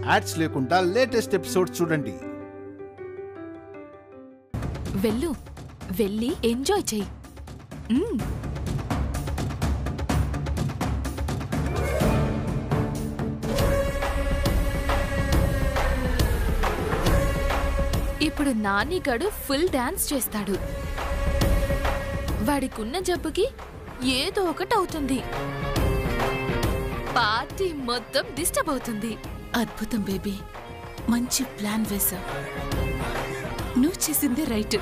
Ads లేకుండా latest episode చూడండి. వెళ్ళి ఎంజాయ్ చెయ్యి. ఇప్పుడు నానిగాడు ఫుల్ డాన్స్ చేస్తాడు. వాడికున్న జబ్బుకి ఏదో ఒకటి అవుతుంది. పార్టీ మొత్తం డిస్టర్బ్ అవుతుంది. అద్భుతం బేబీ, మంచి ప్లాన్ వేశావు. నువ్వు చేసిందే రైట్.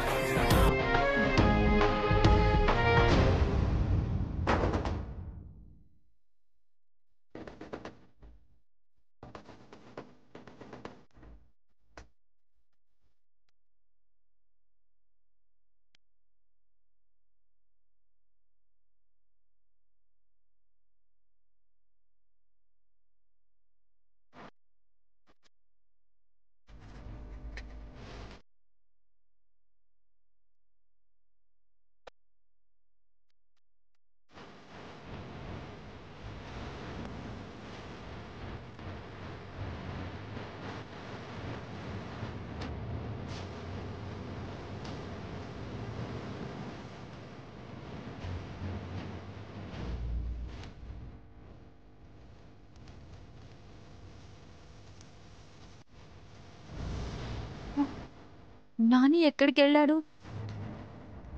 నాని ఎక్కడికి వెళ్ళాడు?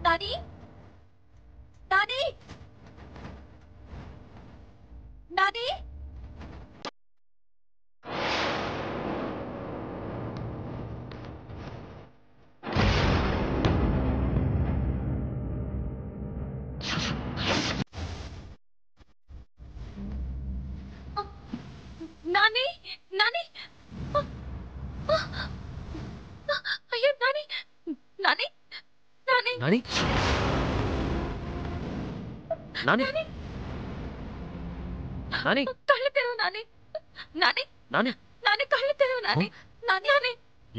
నాని నాని నాని నాని నాని అయ్యో నాని నాని నాని నాని నాని నాని కళ్ళు తెరువు నాని నాని నాని నాని కళ్ళు తెరువు నాని నాని నాని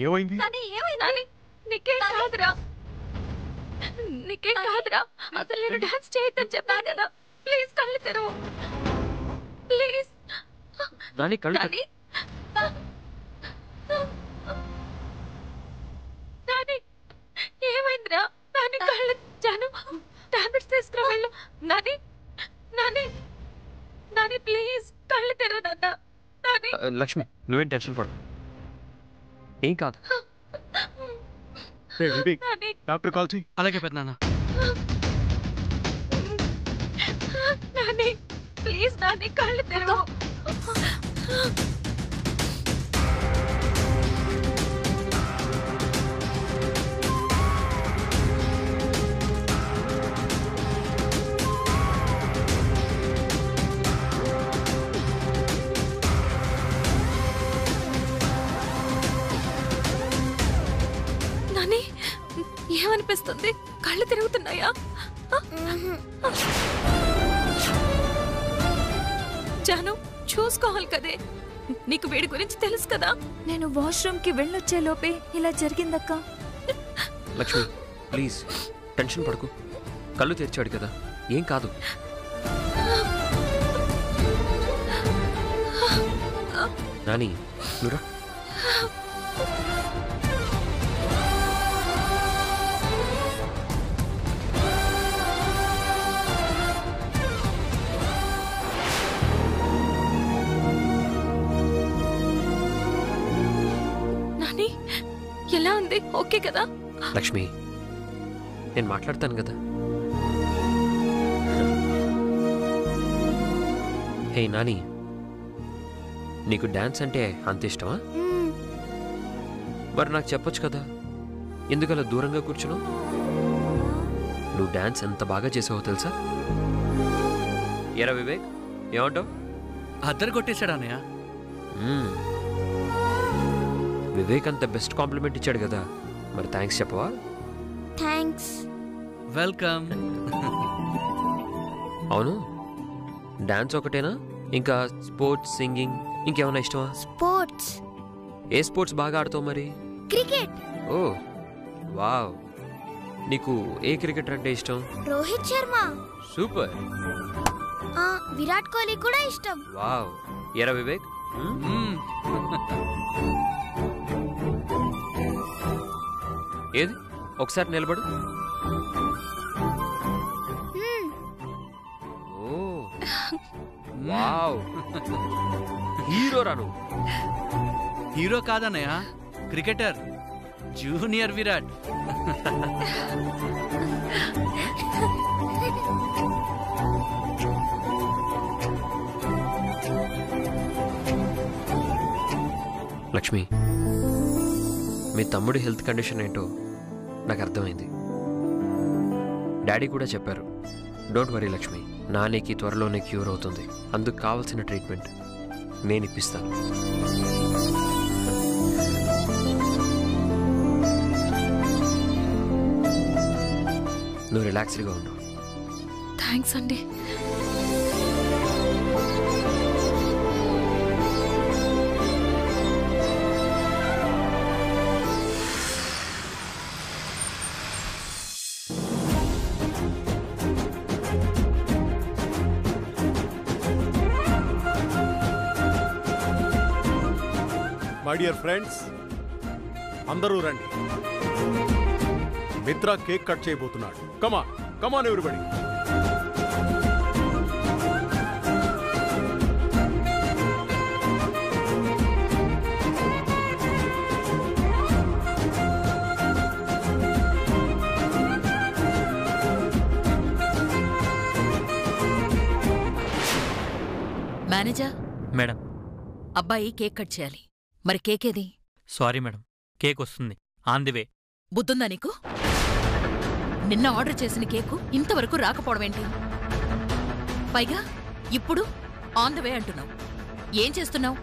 ఏమైంది? నాని ఏమైంది? నాని నీకేం కాదురా, నీకేం కాదురా. అసలు నేను డాన్స్ చేయొద్దని చెప్పాను కదా. ప్లీజ్ కళ్ళు తెరువు ప్లీజ్. నాని కళ్ళు నాని నాని ఏమైందిరా? నాని కళ్ళు జాను టాబ్లెట్స్ తీసుకురా వెళ్ళు. నాని నాని నాని ప్లీజ్ కళ్ళు తెరువు నాన్న. నాని లక్ష్మి నువ్వేం టెన్షన్ పడు, ఏం కాదు. నాని డాక్టర్ కాల్ చేయి. అలాగే పెద్దనాన్న. నాని ప్లీజ్ నాని కళ్ళు తెరువు. నాని ఏమనిపిస్తుంది? కళ్ళు తిరుగుతున్నాయా? జాను చూసుకోవాలి కదే, నీకు వీడి గురించి తెలుసు కదా. నేను వాష్రూమ్ కి వెళ్ళొచ్చే లోపే ఇలా జరిగిందక్క. లక్ష్మి ప్లీజ్ టెన్షన్ పడకు, కళ్ళు తెరిచాడు కదా, ఏం కాదు. నాని నువ్వురా. నాని ఎలా ఉంది? ఓకే కదా? లక్ష్మి నేను మాట్లాడతాను కదా. హే నాని, నీకు డాన్స్ అంటే అంత ఇష్టమా? మరి నాకు చెప్పొచ్చు కదా, ఎందుకలా దూరంగా కూర్చున్నావు? నువ్వు డాన్స్ ఎంత బాగా చేసావో తెలుసా? ఎరా వివేక్ ఏమంటావు? అద్దరు కొట్టేశాడు అన్నయ్య. వివేక్ అంత బెస్ట్ కాంప్లిమెంట్ ఇచ్చాడు కదా, మరి థ్యాంక్స్ చెప్పవా? థ్యాంక్స్. వెల్కమ్. అవును, డాన్స్ ఒకటేనా ఇంకా స్పోర్ట్స్, సింగింగ్ ఇంకేమైనా ఇష్టమా? స్పోర్ట్స్. ఏ స్పోర్ట్స్ బాగా ఆడతావు మరి? క్రికెట్. ఓ వావ్, నీకు ఏ క్రికెటర్ అంటే ఇష్టం? రోహిత్ శర్మ. సూపర్. విరాట్ కోహ్లీ కూడా ఇష్టం. వావ్. ఎరా వివేక్? ఏది ఒకసారి నిలబడు. ఓ వావ్, హీరో రాను. హీరో కాదన్నయ్య, క్రికెటర్, జూనియర్ విరాట్. లక్ష్మి, మీ తమ్ముడి హెల్త్ కండిషన్ ఏంటో నాకు అర్థమైంది. డాడీ కూడా చెప్పారు. డోంట్ వరీ లక్ష్మి, నానికి త్వరలోనే క్యూర్ అవుతుంది. అందుకు కావాల్సిన ట్రీట్మెంట్ నేను ఇప్పిస్తాను. నువ్వు రిలాక్స్డ్గా ఉండు. థ్యాంక్స్ అండి. మై డియర్ ఫ్రెండ్స్, అందరూ రండి. మిత్ర కేక్ కట్ చేయబోతున్నాడు. కమాన్ కమాన్ ఎవ్రీబడీ. మేనేజర్ మేడం, అబ్బాయి కేక్ కట్ చేయాలి. మరి కేకేది? సారీ మేడం, కేక్ వస్తుంది, ఆన్ ది వే. బుద్ధుందా నీకు? నిన్న ఆర్డర్ చేసిన కేకు ఇంతవరకు రాకపోవడమేంటి? పైగా ఇప్పుడు ఆన్ ద వే అంటున్నావు. ఏం చేస్తున్నావు?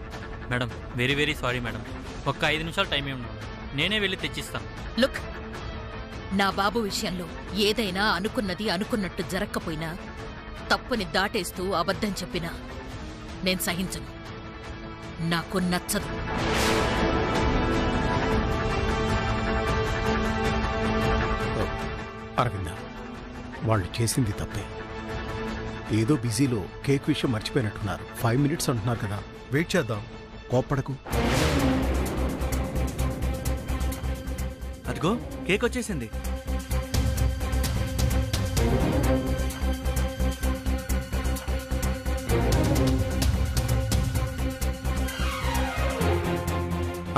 Madam, very very sorry madam. ఒక్క 5 నిమిషాలు టైం ఏమి నేనే వెళ్ళి తెచ్చిస్తాను. లుక్, నా బాబు విషయంలో ఏదైనా అనుకున్నది అనుకున్నట్టు జరక్కపోయినా, తప్పుని దాటేస్తూ అబద్ధం చెప్పినా నేను సహించను. నాకు నచ్చదు. అరవింద, వాళ్ళు చేసింది తప్పే. ఏదో బిజీలో కేక్ విషయం మర్చిపోయినట్టున్నారు. 5 minutes అంటున్నారు కదా, వెయిట్ చేద్దాం. కోప్పడకు. అదిగో కేక్ వచ్చేసింది.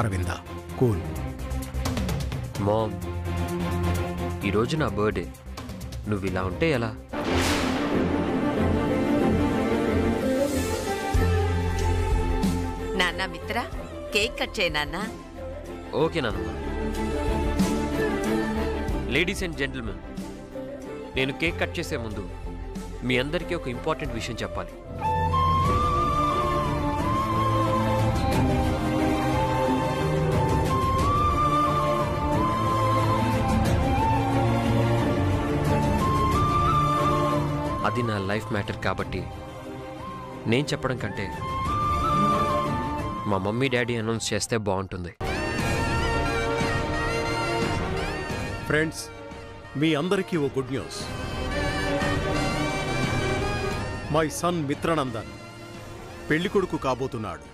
అరవింద, కూల్. మామ్, ఈరోజు నా బర్త్డే. నువ్వు ఇలా ఉంటే ఎలా? నాన్న మిత్ర, కేక్ కట్ చేయి నాన్న. ఓకే నాన్నమ్మ. లేడీస్ అండ్ జెంటిల్మెన్, నేను కేక్ కట్ చేసే ముందు మీ అందరికీ ఒక ఇంపార్టెంట్ విషయం చెప్పాలి. అది నా లైఫ్ మ్యాటర్ కాబట్టి నేను చెప్పడం కంటే మా మమ్మీ డాడీ అనౌన్స్ చేస్తే బాగుంటుంది. ఫ్రెండ్స్, మీ అందరికీ ఓ good news. My son Mitranandan పెళ్లికొడుకు కాబోతున్నాడు.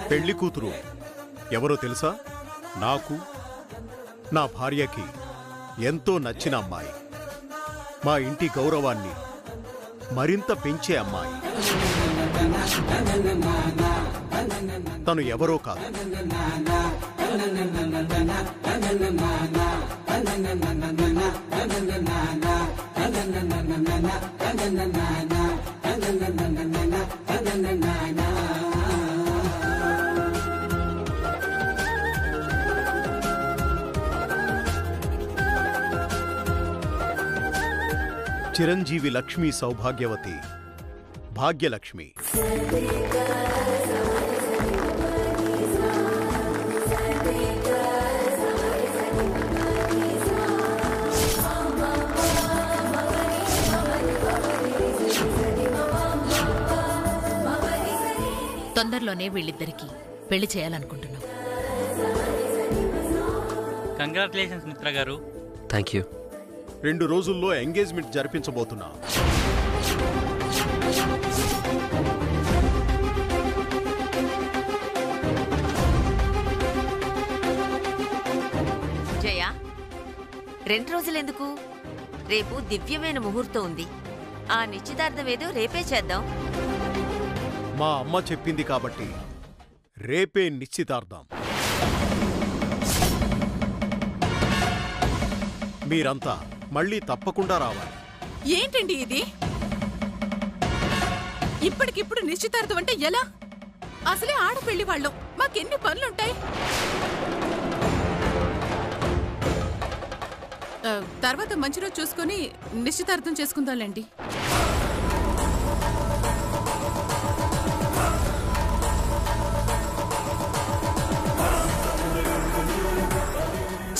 పెళ్లి కూతురు ఎవరో తెలుసా? నాకు, నా భార్యకి ఎంతో నచ్చిన అమ్మాయి. మా ఇంటి గౌరవాన్ని మరింత పెంచే అమ్మాయి. తను ఎవరో కాదు, చిరంజీవి లక్ష్మీ సౌభాగ్యవతి భాగ్యలక్ష్మి. తొందరలోనే వీళ్ళిద్దరికి పెళ్లి చేయాలనుకుంటున్నాం. కంగ్రాచులేషన్స్ మిత్ర గారు. Thank you. 2 రోజుల్లో ఎంగేజ్మెంట్ జరిపించబోతున్నా. 2 రోజులెందుకు? రేపు దివ్యమైన ముహూర్తం ఉంది. ఆ నిశ్చితార్థం ఏదో రేపే చేద్దాం. మా అమ్మ చెప్పింది కాబట్టి రేపే నిశ్చితార్థం. మీరంతా మళ్ళీ తప్పకుండా రావాలి. ఏంటండి ఇది? ఇప్పటికిప్పుడు నిశ్చితార్థం అంటే ఎలా? అసలే ఆడపెళ్లి వాళ్ళం, మాకెన్ని పనులుంటాయి. తర్వాత మంచి రోజు చూసుకొని నిశ్చితార్థం చేసుకుందాంలేండి.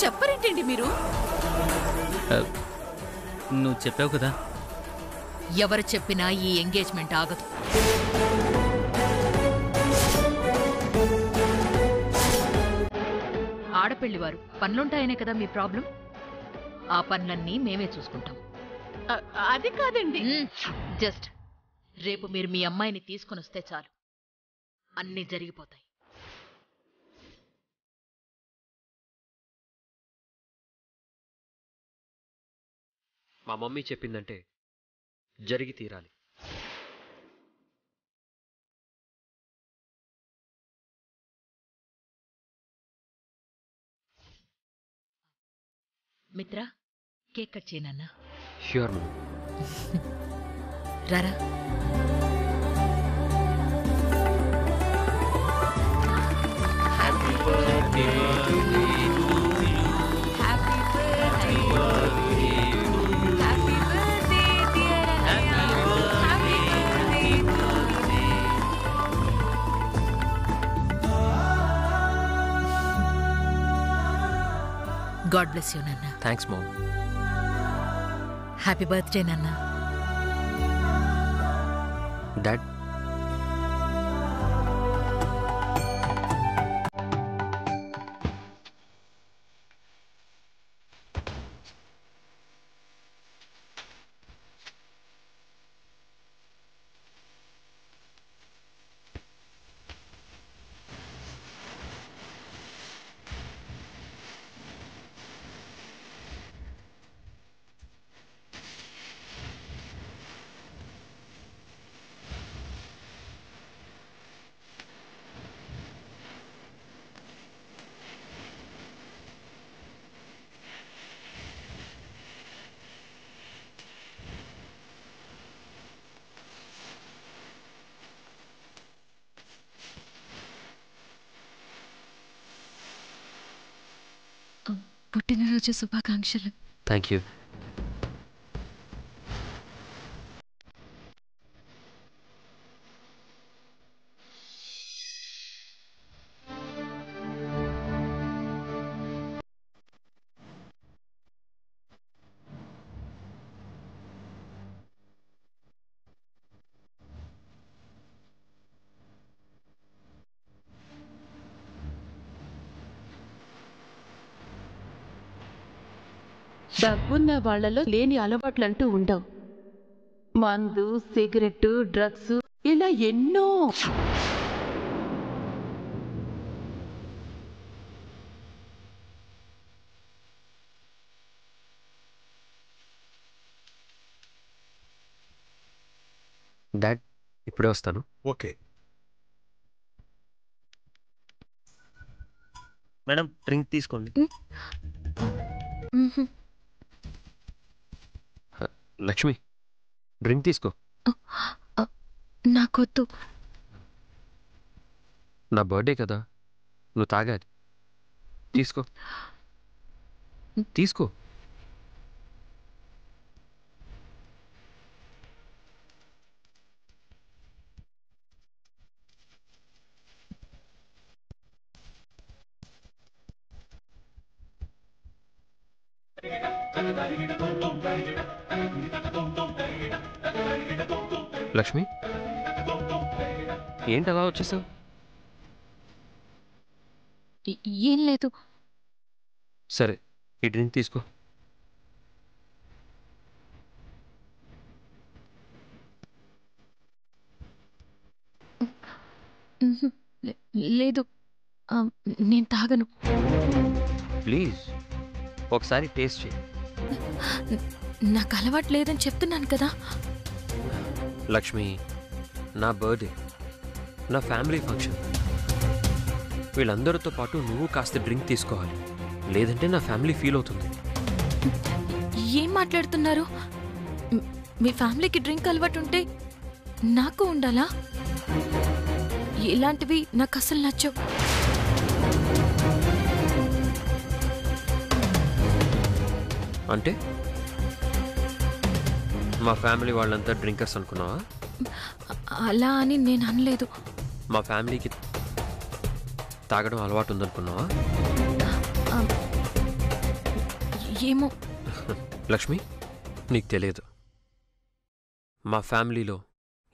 చెప్పరేంటండి మీరు? నువ్వు చెప్పావు కదా. ఎవరు చెప్పినా ఈ ఎంగేజ్మెంట్ ఆగదు. ఆడపెళ్లివారు పనులుంటాయనే కదా మీ ప్రాబ్లం. ఆ పనులన్నీ మేమే చూసుకుంటాం. అది కాదండి. జస్ట్ రేపు మీరు మీ అమ్మాయిని తీసుకొని వస్తే చాలు, అన్నీ జరిగిపోతాయి. మా మమ్మీ చెప్పిందంటే జరిగి తీరాలి. మిత్ర, కేక్ కట్ చేయనన్నా. Sure mummy. రారా. గాడ్ బ్లెస్ యూ నాన్న. Thanks mom. హ్యాపీ బర్త్డే నాన్న. డాడ్, పుట్టినరోజు శుభాకాంక్షలు. Thank you. డబ్బున్న వాళ్లలో లేని అలవాట్లంటూ ఉండవు. మందు, సిగరెట్టు, డ్రగ్స్, ఇలా ఎన్నో. డాడ్, ఇప్పుడే వస్తాను. ఓకే మేడం, డ్రింక్ తీసుకోండి. లక్ష్మి, డ్రింక్ తీసుకో. నాకొద్దు. నా బర్త్డే కదా, నువ్వు తాగాలి. తీసుకో తీసుకో. లక్ష్మి, ఏంటి అలా వచ్చేసావు? ఏం లేదు. సరే, ఈ డ్రింక్ తీసుకో. లేదు, నేను తాగను. ప్లీజ్ ఒకసారి టేస్ట్ చేయి. నాకు అలవాటు లేదని చెప్తున్నాను కదా. లక్ష్మి, నా బర్త్డే, నా ఫ్యామిలీ ఫంక్షన్, వీళ్ళందరితో పాటు నువ్వు కాస్త డ్రింక్ తీసుకోవాలి, లేదంటే నా ఫ్యామిలీ ఫీల్ అవుతుంది. ఏం మాట్లాడుతున్నారు? మీ ఫ్యామిలీకి డ్రింక్ అలవాటు ఉంటే నాకు ఉండాలా? ఇలాంటివి నాకు అసలు నచ్చవు. అంటే మా ఫ్యామిలీ వాళ్ళంతా డ్రింకర్స్ అనుకున్నావా? అలా అని నేను అనలేదు. మా ఫ్యామిలీకి తాగడం అలవాటు ఉందనుకున్నావా? ఏమో. లక్ష్మి, నీకు తెలియదు, మా ఫ్యామిలీలో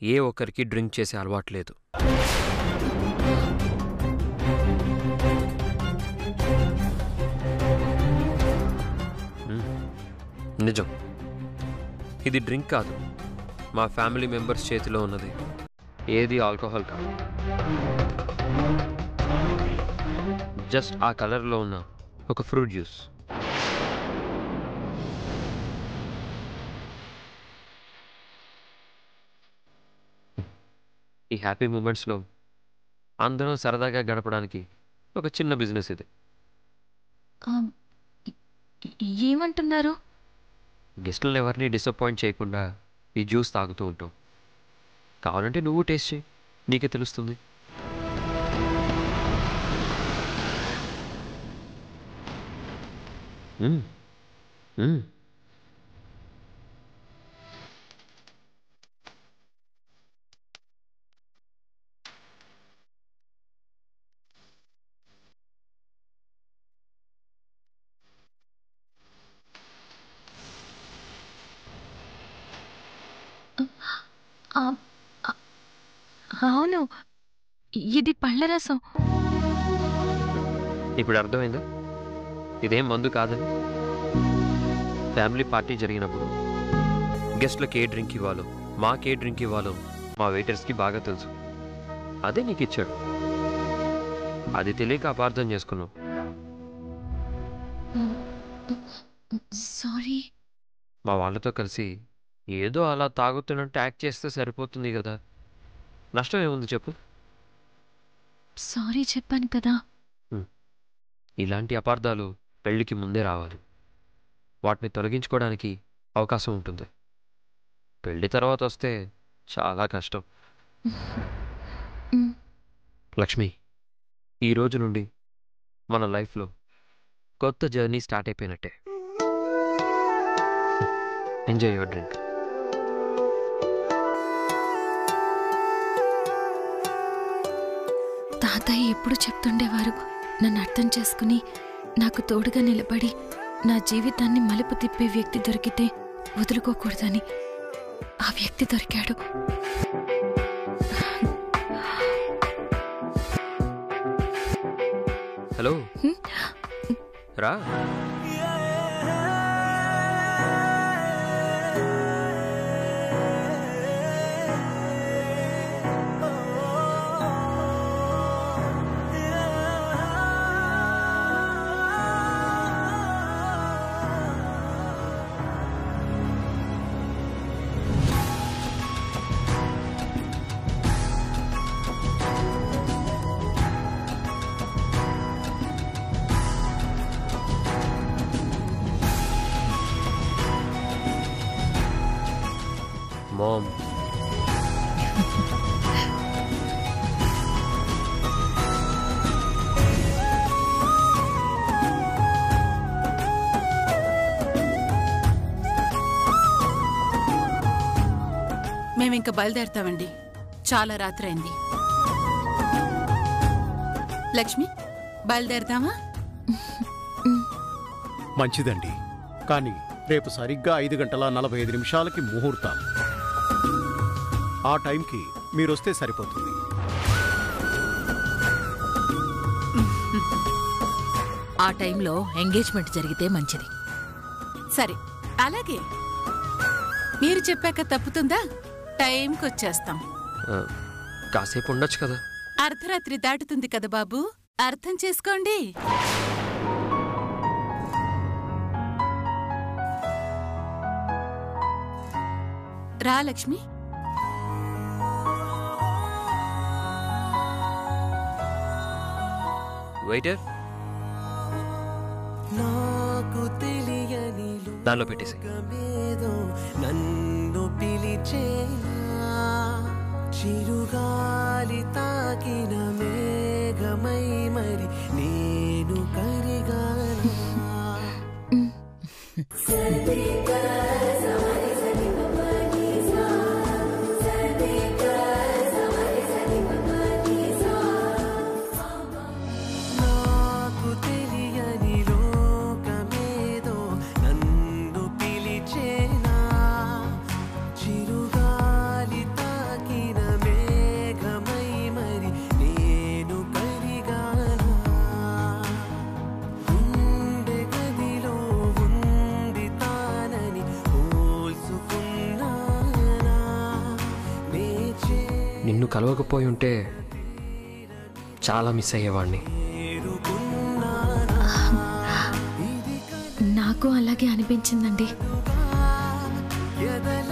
ఏ ఒక్కరికి డ్రింక్ చేసే అలవాటు లేదు. నిజం, ఇది డ్రింక్ కాదు. మా ఫ్యామిలీ మెంబర్స్ చేతిలో ఉన్నది ఏది ఆల్కహాల్ కాదు. జస్ట్ ఆ కలర్లో ఉన్న ఒక ఫ్రూట్ జ్యూస్. ఈ హ్యాపీ మూమెంట్స్లో అందరం సరదాగా గడపడానికి ఒక చిన్న బిజినెస్ ఇది. ఏమంటున్నారు? గెస్టులను ఎవరిని డిసప్పాయింట్ చేయకుండా ఈ జ్యూస్ తాగుతూ ఉంటాం. కావాలంటే నువ్వు టేస్ట్ చేయి, నీకే తెలుస్తుంది. అవును, ఇది పళ్ళరసం. ఇప్పుడు అర్థమైందా ఇదేం మందు కాదని? ఫ్యామిలీ పార్టీ జరిగినప్పుడు గెస్ట్లకు ఏ డ్రింక్ ఇవ్వాలో, మాకే డ్రింక్ ఇవ్వాలో మా వెయిటర్స్కి బాగా తెలుసు. అదే నీకు ఇచ్చాడు. అది తెలియక అపార్థం చేసుకున్నావు. సారీ. మా వాళ్ళతో కలిసి ఏదో అలా తాగుతున్నట్టు యాక్ట్ చేస్తే సరిపోతుంది కదా, నష్టం ఏముంది చెప్పు? సారీ చెప్పాను కదా. ఇలాంటి అపార్థాలు పెళ్లికి ముందే రావాలి. వాటిని తొలగించుకోవడానికి అవకాశం ఉంటుంది. పెళ్లి తర్వాత వస్తే చాలా కష్టం. లక్ష్మి, ఈ రోజు నుండి మన లైఫ్లో కొత్త జర్నీ స్టార్ట్ అయిపోయినట్టే. Enjoy your drink. తాతయ్య ఎప్పుడు చెప్తుండేవారు, నన్ను అర్థం చేసుకుని నాకు తోడుగా నిలబడి నా జీవితాన్ని మలుపు తిప్పే వ్యక్తి దొరికితే వదులుకోకూడదని. ఆ వ్యక్తి దొరికాడు. హలో, రా. Mom. మేమింక బయలుదేరుతామండి. చాలా రాత్రి అయింది. లక్ష్మి, బయలుదేరుతామా? మంచిదండి, కానీ రేపు సరిగ్గా 5:45 ముహూర్తం. ఆ టైంకి మీరొస్తే సరిపోతుంది. ఆ టైంలో ఎంగేజ్మెంట్ జరిగితే మంచిది. సరే, అలాగే. మీరు చెప్పాక తప్పుతుందా? టైంకి వచ్చేస్తాం. కాసేపు ఉండొచ్చు కదా. అర్ధరాత్రి దాటుతుంది కదా బాబు, అర్థం చేసుకోండి. రా లక్ష్మి. వెయిటర్, దానిలో పెట్టేసి. నన్ను పిలిచేనా చిరుగాలి తాకిన మేఘమై మరి నేను కరిగానా. నాకు తెలియని లోకమేదో నన్ను పిలిచేనా చిరుగాలి తాకిన మేఘమై మరి నేను కరిగానా. గుండె గదిలో ఉంది తానని పోల్చుకున్నానా. నిన్ను కలవకపోయి ఉంటే చాలా మిస్ అయ్యేవాడిని. నాకు అలాగే అనిపించిందండి. ఎదల